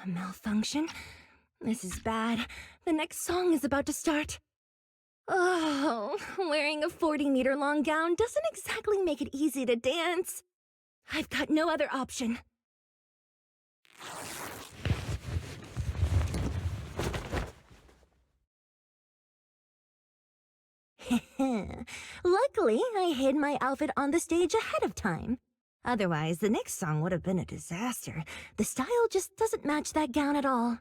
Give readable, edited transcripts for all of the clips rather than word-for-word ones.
A malfunction? This is bad. The next song is about to start. Oh, wearing a 40-meter-long gown doesn't exactly make it easy to dance. I've got no other option. Luckily, I hid my outfit on the stage ahead of time. Otherwise, the next song would have been a disaster. The style just doesn't match that gown at all.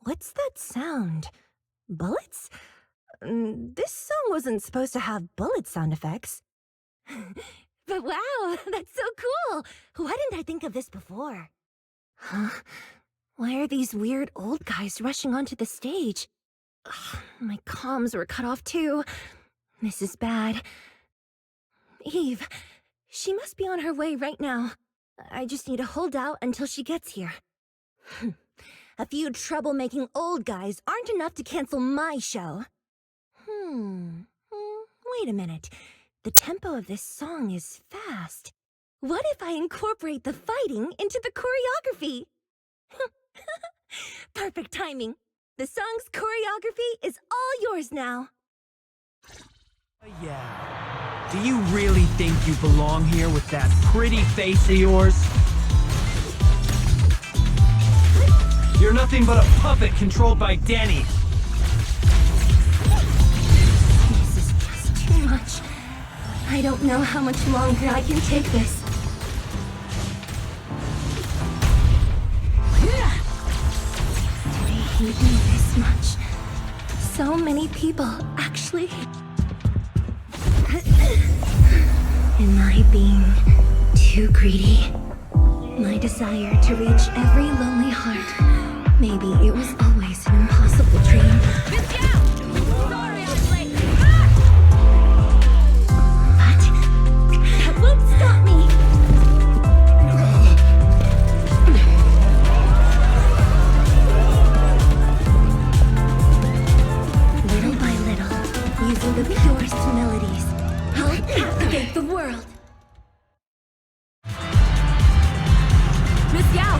What's that sound? Bullets? This song wasn't supposed to have bullet sound effects. But wow, that's so cool! Why didn't I think of this before? Huh? Why are these weird old guys rushing onto the stage? Ugh, my comms were cut off too. This is bad. Eve, she must be on her way right now. I just need to hold out until she gets here. A few troublemaking old guys aren't enough to cancel my show. Wait a minute. The tempo of this song is fast. What if I incorporate the fighting into the choreography? Perfect timing. The song's choreography is all yours now. Yeah. Do you really think you belong here with that pretty face of yours? You're nothing but a puppet controlled by Denny. This is just too much. I don't know how much longer I can take this. Do they hate me this much? So many people actually... Am I being too greedy? My desire to reach every lonely heart. Maybe it was always an impossible dream. Sorry, I'm late. But that won't stop me. Little by little, using the purest melodies, I'll captivate the world. Miss Yao,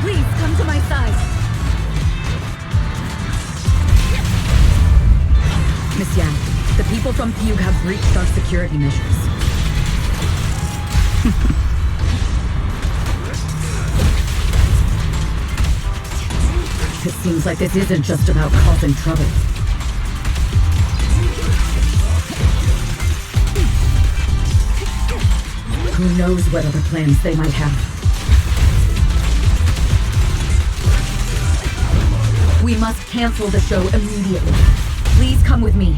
please come to my side. Miss Yang, the people from Fugue have breached our security measures. It seems like this isn't just about causing trouble. Who knows what other plans they might have. We must cancel the show immediately. Please come with me.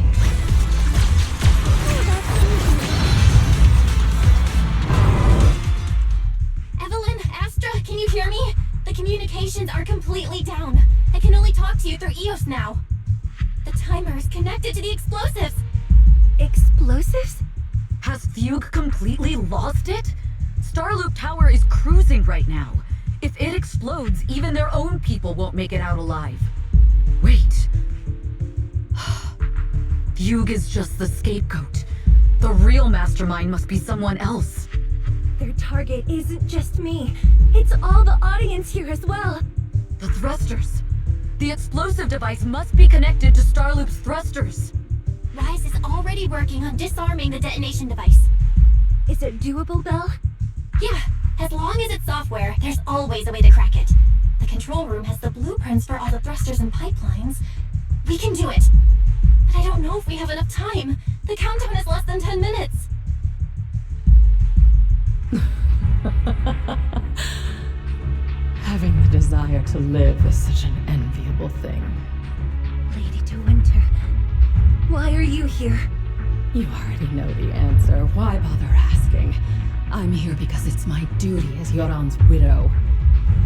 Evelyn, Astra, can you hear me? The communications are completely down. I can only talk to you through EOS now. The timer is connected to the explosives. Explosives? Has Fugue completely lost it? Starloop Tower is cruising right now. If it explodes, even their own people won't make it out alive. Wait. Fugue is just the scapegoat. The real mastermind must be someone else. Their target isn't just me. It's all the audience here as well. The thrusters. The explosive device must be connected to Starloop's thrusters. Rise is already working on disarming the detonation device. Is it doable, Belle? Yeah, as long as it's software, there's always a way to crack it. The control room has the blueprints for all the thrusters and pipelines. We can do it. But I don't know if we have enough time. The countdown is less than 10 minutes. Having the desire to live is such an enviable thing. Lady De Winter, why are you here? You already know the answer. Why bother asking? I'm here because it's my duty as Yoran's widow.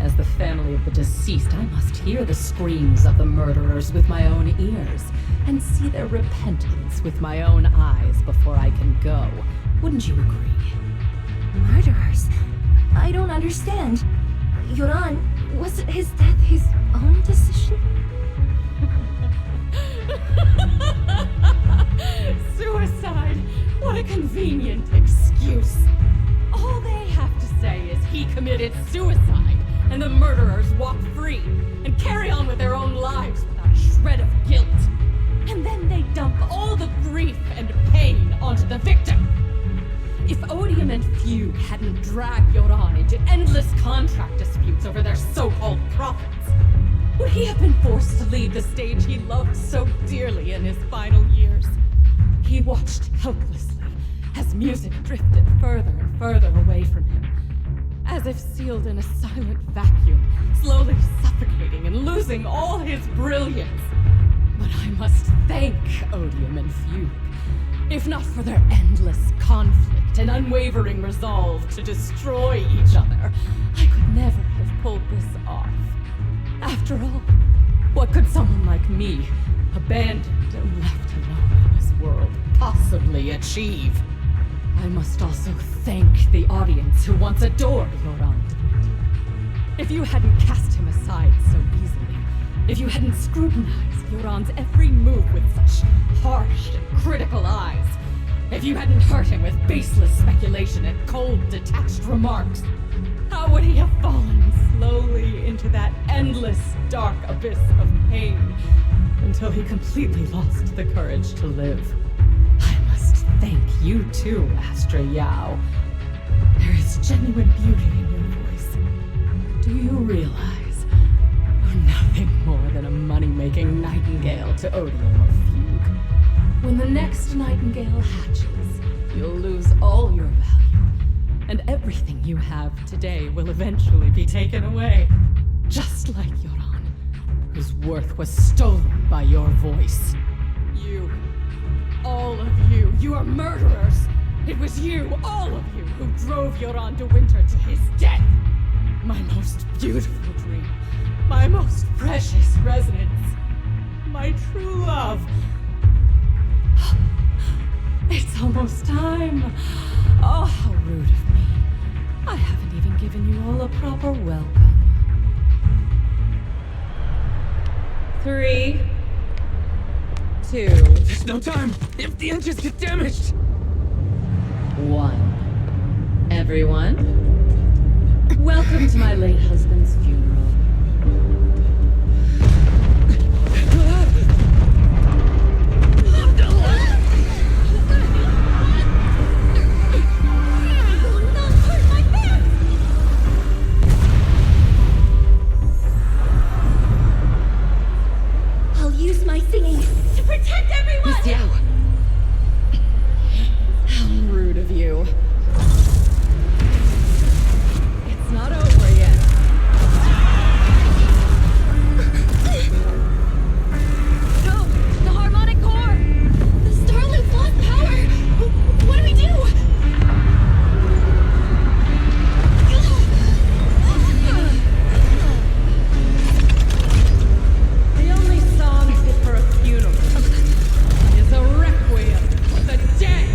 As the family of the deceased, I must hear the screams of the murderers with my own ears, and see their repentance with my own eyes before I can go. Wouldn't you agree? Murderers? I don't understand. Yoran, wasn't his death his own decision? Suicide! What a convenient excuse. All they have it's suicide, and the murderers walk free and carry on with their own lives without a shred of guilt. And then they dump all the grief and pain onto the victim. If Odium and Fugue hadn't dragged Yoran into endless contract disputes over their so-called profits, would he have been forced to leave the stage he loved so dearly in his final years? He watched helplessly as music drifted further and further away from him, as if sealed in a silent vacuum, slowly suffocating and losing all his brilliance. But I must thank Odium and Fugue. If not for their endless conflict and unwavering resolve to destroy each other, I could never have pulled this off. After all, what could someone like me, abandoned and left alone in this world, possibly achieve? I must also thank the audience who once adored Yoran de Witt. If you hadn't cast him aside so easily, if you hadn't scrutinized Yoran's every move with such harsh and critical eyes, if you hadn't hurt him with baseless speculation and cold, detached remarks, how would he have fallen slowly into that endless, dark abyss of pain until he completely lost the courage to live? I must thank you too, Astra Yao. There is genuine beauty in your voice. Do you realize you're nothing more than a money-making nightingale to Odium or Fugue? When the next nightingale hatches, you'll lose all your value, and everything you have today will eventually be taken away. Just like Yoran, whose worth was stolen by your voice. You, all of you, you are murderers! It was you, all of you, who drove Yoran de Winter to his death! My most beautiful dream, my most precious resonance, my true love. It's almost time. Oh, how rude of me. I haven't even given you all a proper welcome. 3, 2, There's no time! If the engines get damaged! 1. Everyone, welcome to my late husband's funeral. My singing to protect everyone! Miss Yao! How rude of you. It's not over yet. No! The harmonic core! The Starloop lost power! What do we do? The only song fit for a funeral is a requiem for the dead.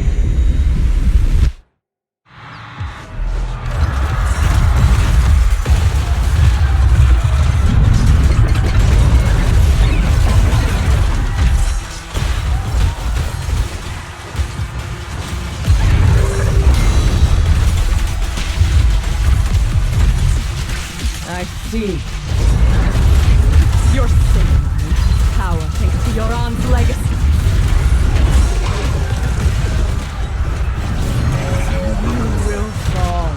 I see. You're saving power thanks to Yoran's legacy. You will fall.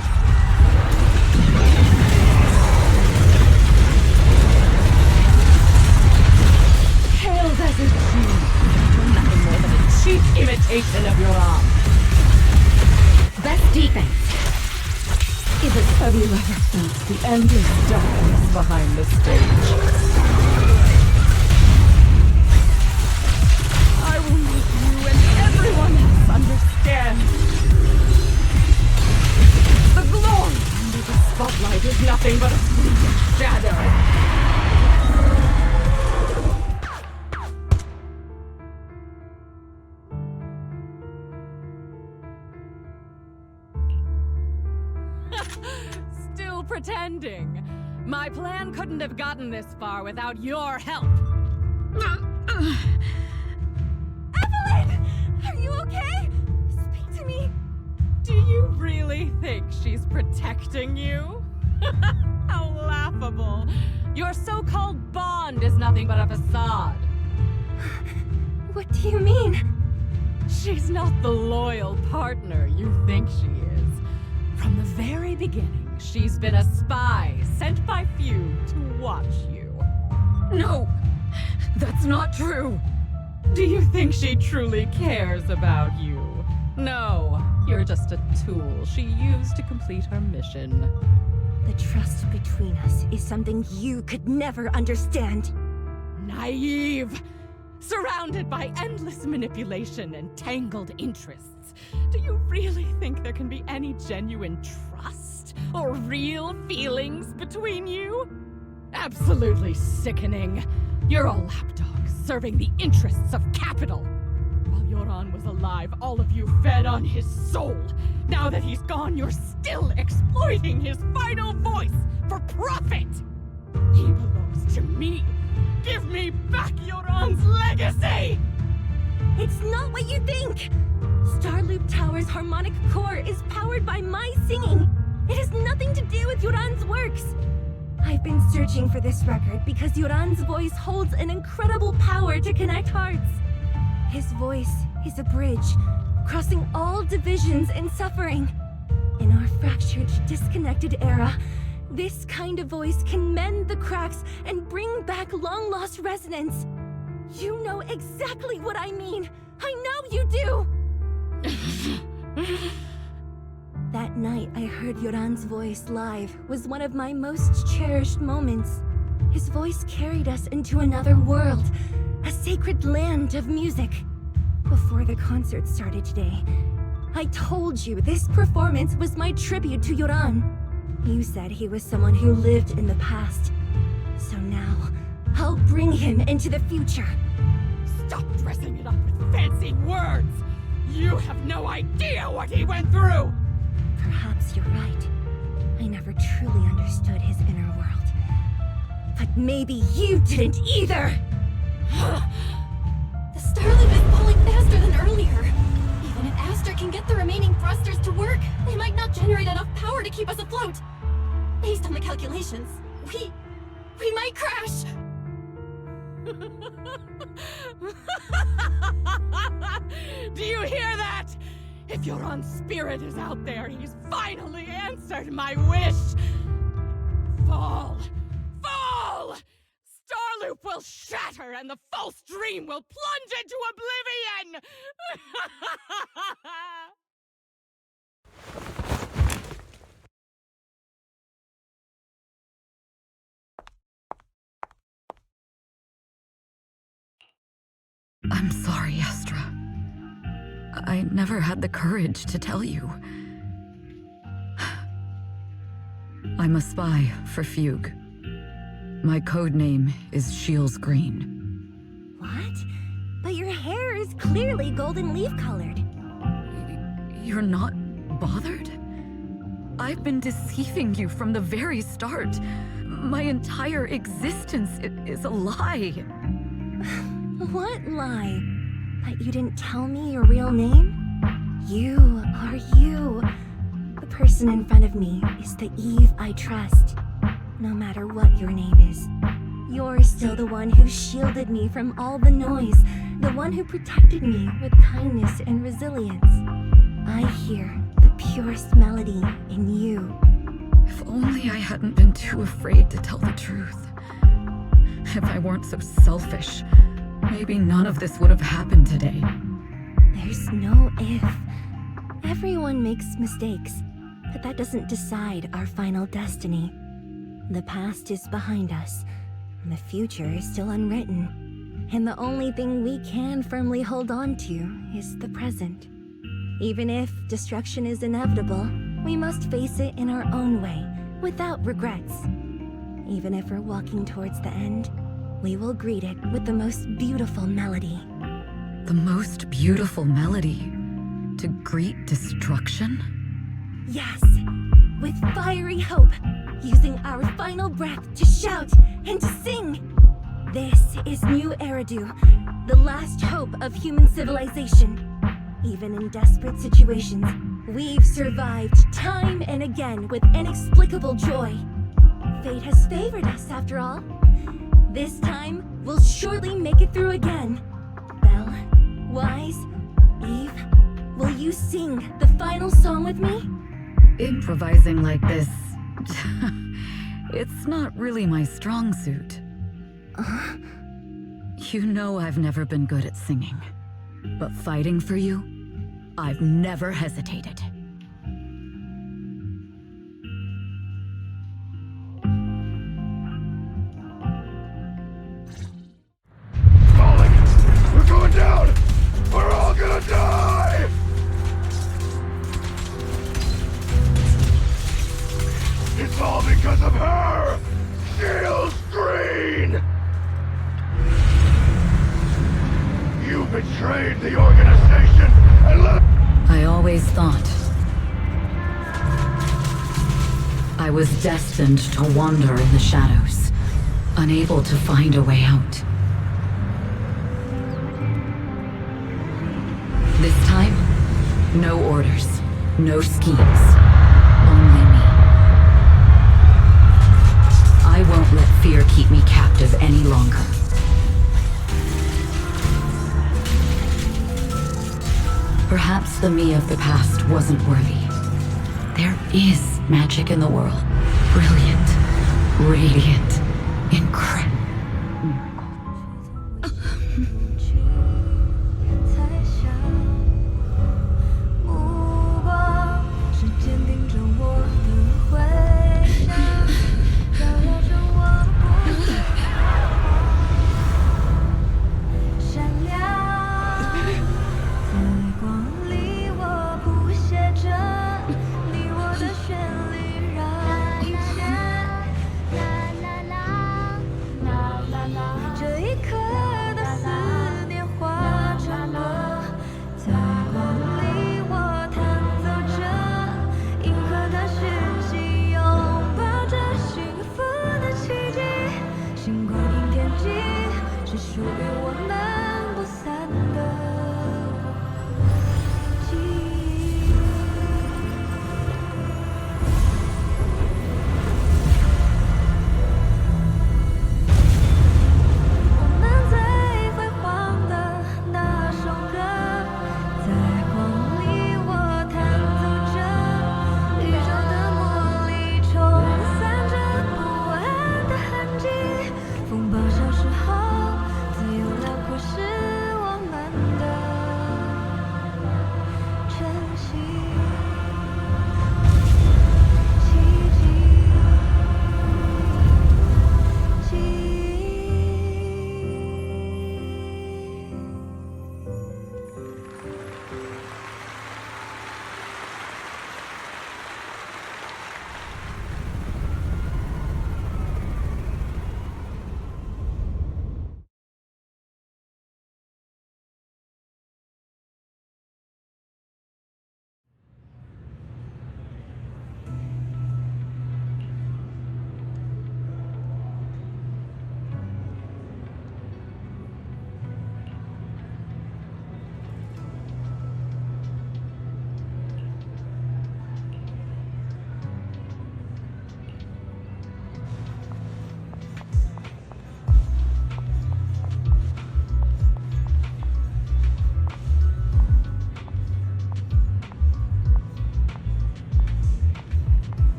Hailed as a genius, you're nothing more than a cheap imitation of Yoran. Best defense. Have you ever felt the endless darkness behind the stage? I will make you and everyone else understand. The glory under the spotlight is nothing but a fleeting shadow. Still pretending. My plan couldn't have gotten this far without your help. Evelyn! Are you okay? Speak to me. Do you really think she's protecting you? How laughable. Your so-called bond is nothing but a facade. What do you mean? She's not the loyal partner you think she is. From the very beginning, she's been a spy sent by few to watch you. No, that's not true. Do you think she truly cares about you? No, you're just a tool she used to complete her mission. The trust between us is something you could never understand. Naive! Surrounded by endless manipulation and tangled interests. Do you really think there can be any genuine trust or real feelings between you? Absolutely sickening. You're all lapdogs serving the interests of capital. While Yoran was alive, all of you fed on his soul. Now that he's gone, you're still exploiting his final voice for profit. He belongs to me. Give me back Yoran's legacy! It's not what you think! Starloop Tower's harmonic core is powered by my singing. It has nothing to do with Yoran's works. I've been searching for this record because Yoran's voice holds an incredible power to connect hearts. His voice is a bridge, crossing all divisions and suffering. In our fractured, disconnected era, this kind of voice can mend the cracks and bring back long-lost resonance. You know exactly what I mean. I know you do! That night I heard Yoran's voice live was one of my most cherished moments. His voice carried us into another world, a sacred land of music. Before the concert started today, I told you this performance was my tribute to Yoran. You said he was someone who lived in the past. So now, I'll bring him into the future. Stop dressing it up with fancy words! You have no idea what he went through! Perhaps you're right. I never truly understood his inner world. But maybe you didn't either! The Starloop is falling faster than earlier. Even if Astra can get the remaining thrusters to work, they might not generate enough power to keep us afloat. Based on the calculations, we might crash. Do you hear that? If Yoran's spirit is out there, he's finally answered my wish. Fall! Fall! Starloop will shatter and the false dream will plunge into oblivion! I'm sorry, Astra. I never had the courage to tell you. I'm a spy for Fugue. My code name is Shields Green. What? But your hair is clearly golden leaf colored. You're not bothered? I've been deceiving you from the very start. My entire existence is a lie. What lie? That you didn't tell me your real name? You are you. The person in front of me is the Eve I trust. No matter what your name is, you're still the one who shielded me from all the noise, the one who protected me with kindness and resilience. I hear the purest melody in you. If only I hadn't been too afraid to tell the truth. If I weren't so selfish, maybe none of this would have happened today. There's no if. Everyone makes mistakes, but that doesn't decide our final destiny. The past is behind us, and the future is still unwritten. And the only thing we can firmly hold on to is the present. Even if destruction is inevitable, we must face it in our own way, without regrets. Even if we're walking towards the end, we will greet it with the most beautiful melody. The most beautiful melody? To greet destruction? Yes, with fiery hope, using our final breath to shout and to sing. This is New Eridu, the last hope of human civilization. Even in desperate situations, we've survived time and again with inexplicable joy. Fate has favored us, after all. This time, we'll surely make it through again. Belle, Wise, Eve, will you sing the final song with me? Improvising like this... it's not really my strong suit. You know I've never been good at singing. But fighting for you, I've never hesitated. Falling! We're going down! We're all gonna die! It's all because of her! Shields green! You betrayed the organization and let... I always thought I was destined to wander in the shadows, unable to find a way out. This time, no orders, no schemes, only me. I won't let fear keep me captive any longer. Perhaps the me of the past wasn't worthy. There is magic in the world. Brilliant, radiant, incredible.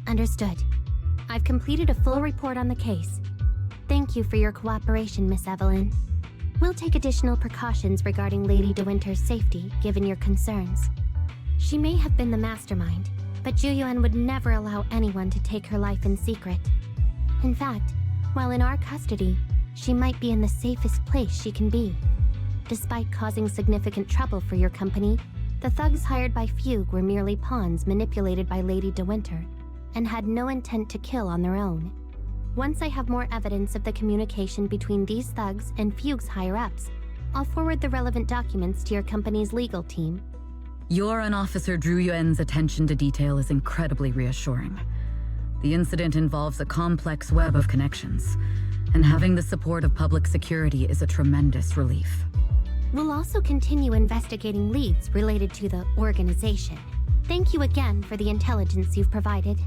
'Understood. I've completed a full report on the case. Thank you for your cooperation, Miss Evelyn. We'll take additional precautions regarding Lady De Winter's safety, given your concerns. She may have been the mastermind, but Juyuan would never allow anyone to take her life in secret. In fact, while in our custody, she might be in the safest place she can be. Despite causing significant trouble for your company, the thugs hired by Fugue were merely pawns manipulated by Lady De Winter, and had no intent to kill on their own. Once I have more evidence of the communication between these thugs and Fugue's higher-ups, I'll forward the relevant documents to your company's legal team. Your and Officer Zhu Yuan's attention to detail is incredibly reassuring. The incident involves a complex web of connections, and having the support of public security is a tremendous relief. We'll also continue investigating leads related to the organization. Thank you again for the intelligence you've provided.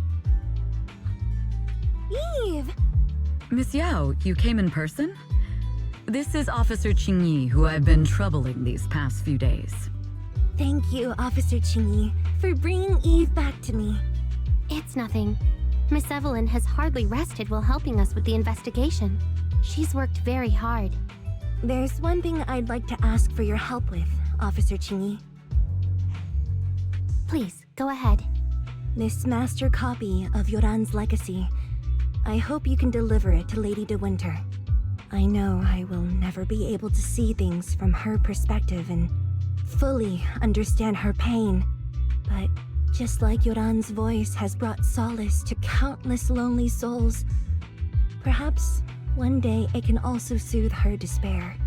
Eve! Miss Yao, you came in person? This is Officer Qingyi, who I've been troubling these past few days. Thank you, Officer Qingyi, for bringing Eve back to me. It's nothing. Miss Evelyn has hardly rested while helping us with the investigation. She's worked very hard. There's one thing I'd like to ask for your help with, Officer Qingyi. Please, go ahead. This master copy of Yoran's legacy. I hope you can deliver it to Lady De Winter. I know I will never be able to see things from her perspective and fully understand her pain, but just like Yoran's voice has brought solace to countless lonely souls, perhaps one day it can also soothe her despair.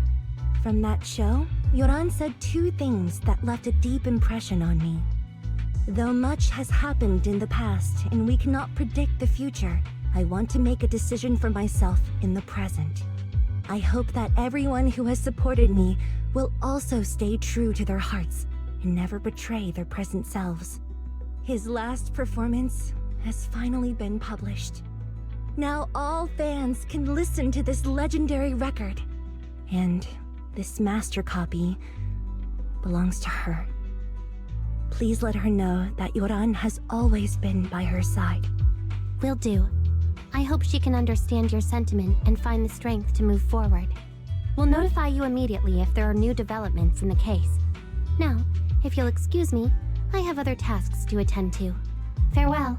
From that show, Yoran said two things that left a deep impression on me. Though much has happened in the past and we cannot predict the future, I want to make a decision for myself in the present. I hope that everyone who has supported me will also stay true to their hearts and never betray their present selves. His last performance has finally been published. Now all fans can listen to this legendary record. And this master copy belongs to her. Please let her know that Yoran has always been by her side. Will do. I hope she can understand your sentiment and find the strength to move forward. We'll notify you immediately if there are new developments in the case. Now, if you'll excuse me, I have other tasks to attend to. Farewell.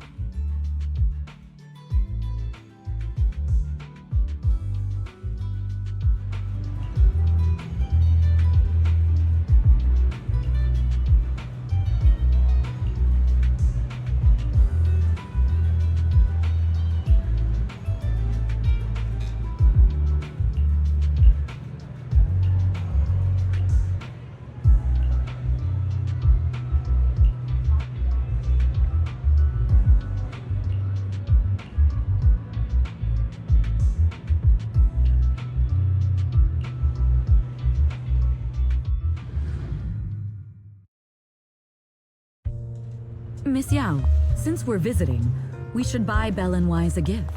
Miss Yao, since we're visiting, we should buy Belle and Wise a gift.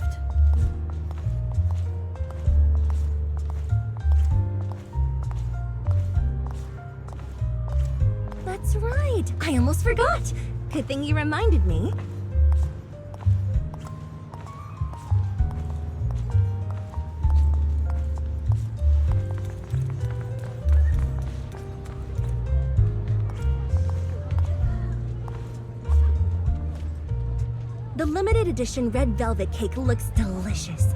That's right! I almost forgot! Good thing you reminded me. The limited edition red velvet cake looks delicious.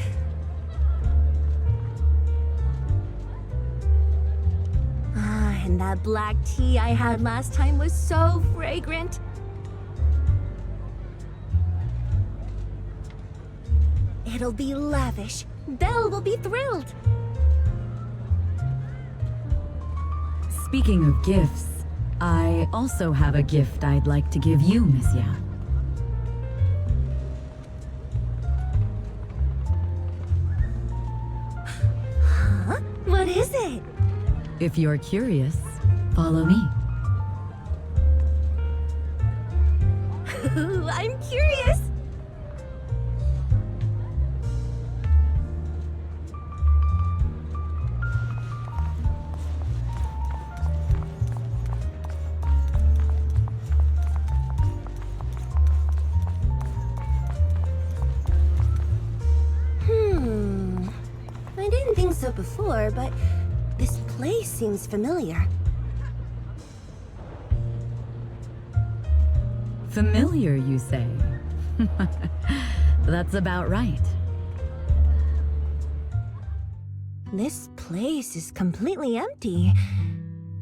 Ah, and that black tea I had last time was so fragrant. It'll be lavish. Belle will be thrilled. Speaking of gifts, I also have a gift I'd like to give you, Miss Yao. What is it? If you're curious, follow me. I'm curious. I didn't think so before, but this place seems familiar. Familiar, you say? That's about right. This place is completely empty.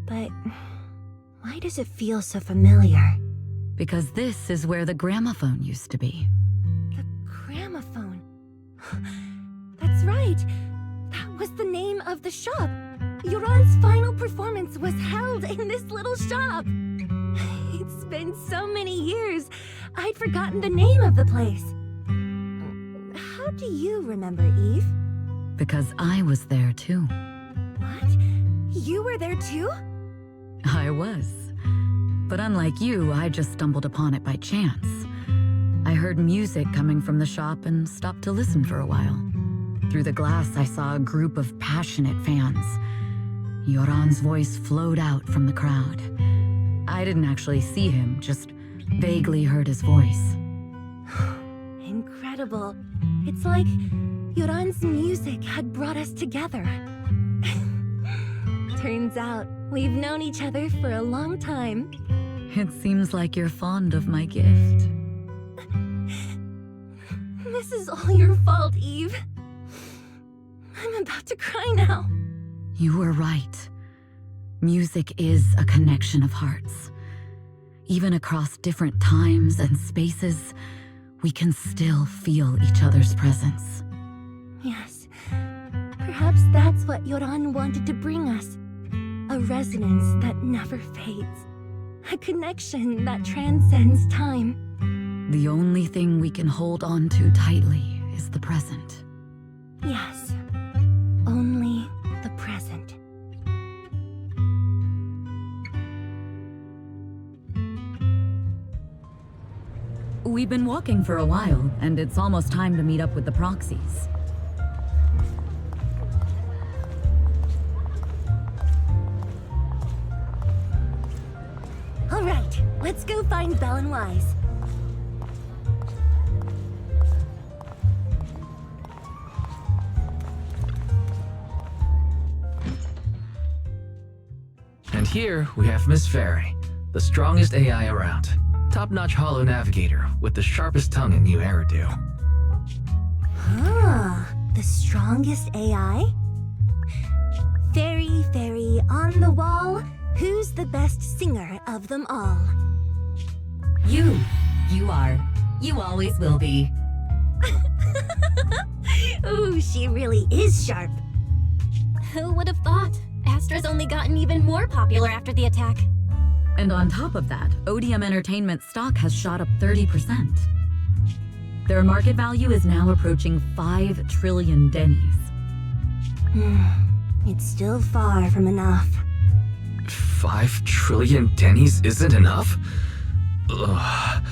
But why does it feel so familiar? Because this is where the gramophone used to be. The gramophone. That's right. That was the name of the shop. Yoran's final performance was held in this little shop. It's been so many years, I'd forgotten the name of the place. How do you remember, Eve? Because I was there too. What? You were there too? I was. But unlike you, I just stumbled upon it by chance. I heard music coming from the shop and stopped to listen for a while. Through the glass, I saw a group of passionate fans. Yoran's voice flowed out from the crowd. I didn't actually see him, just vaguely heard his voice. Incredible. It's like Yoran's music had brought us together. Turns out, we've known each other for a long time. It seems like you're fond of my gift. This is all your fault, Eve. I'm about to cry now. You were right. Music is a connection of hearts. Even across different times and spaces, we can still feel each other's presence. Yes. Perhaps that's what Yoran wanted to bring us. A resonance that never fades. A connection that transcends time. The only thing we can hold on to tightly is the present. Yes. Only the present. We've been walking for a while, and it's almost time to meet up with the proxies. All right, let's go find Belle and Wise. And here we have Miss Fairy, the strongest AI around. Top-notch holo navigator with the sharpest tongue in new hairdo. Ah, the strongest AI? Fairy, fairy, on the wall, who's the best singer of them all? You are. You always will be. Ooh, she really is sharp. Who would have thought? Astra's only gotten even more popular after the attack. And on top of that, Odium Entertainment stock has shot up 30%. Their market value is now approaching 5 trillion dennies. It's still far from enough. 5 trillion dennies isn't enough? Ugh,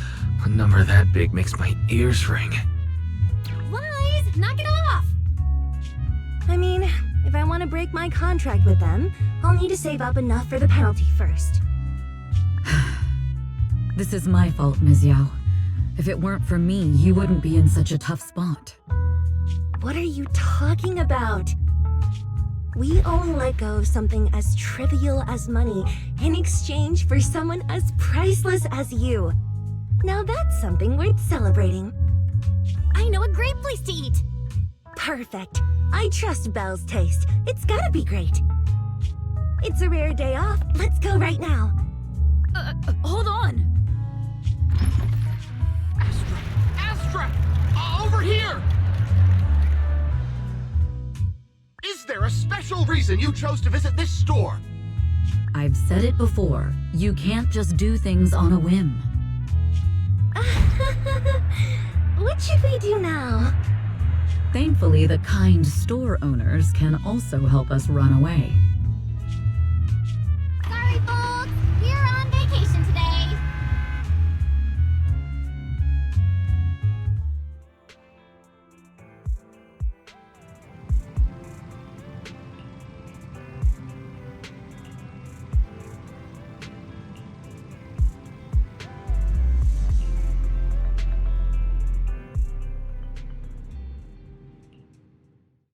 a number that big makes my ears ring. Wise, knock it off! I mean, if I want to break my contract with them, I'll need to save up enough for the penalty first. This is my fault, Ms. Yao. If it weren't for me, you wouldn't be in such a tough spot. What are you talking about? We only let go of something as trivial as money in exchange for someone as priceless as you. Now that's something worth celebrating. I know a great place to eat! Perfect. I trust Belle's taste. It's gotta be great. It's a rare day off. Let's go right now. Hold on! Astra! Over here! Is there a special reason you chose to visit this store? I've said it before. You can't just do things on a whim. What should we do now? Thankfully, the kind store owners can also help us run away.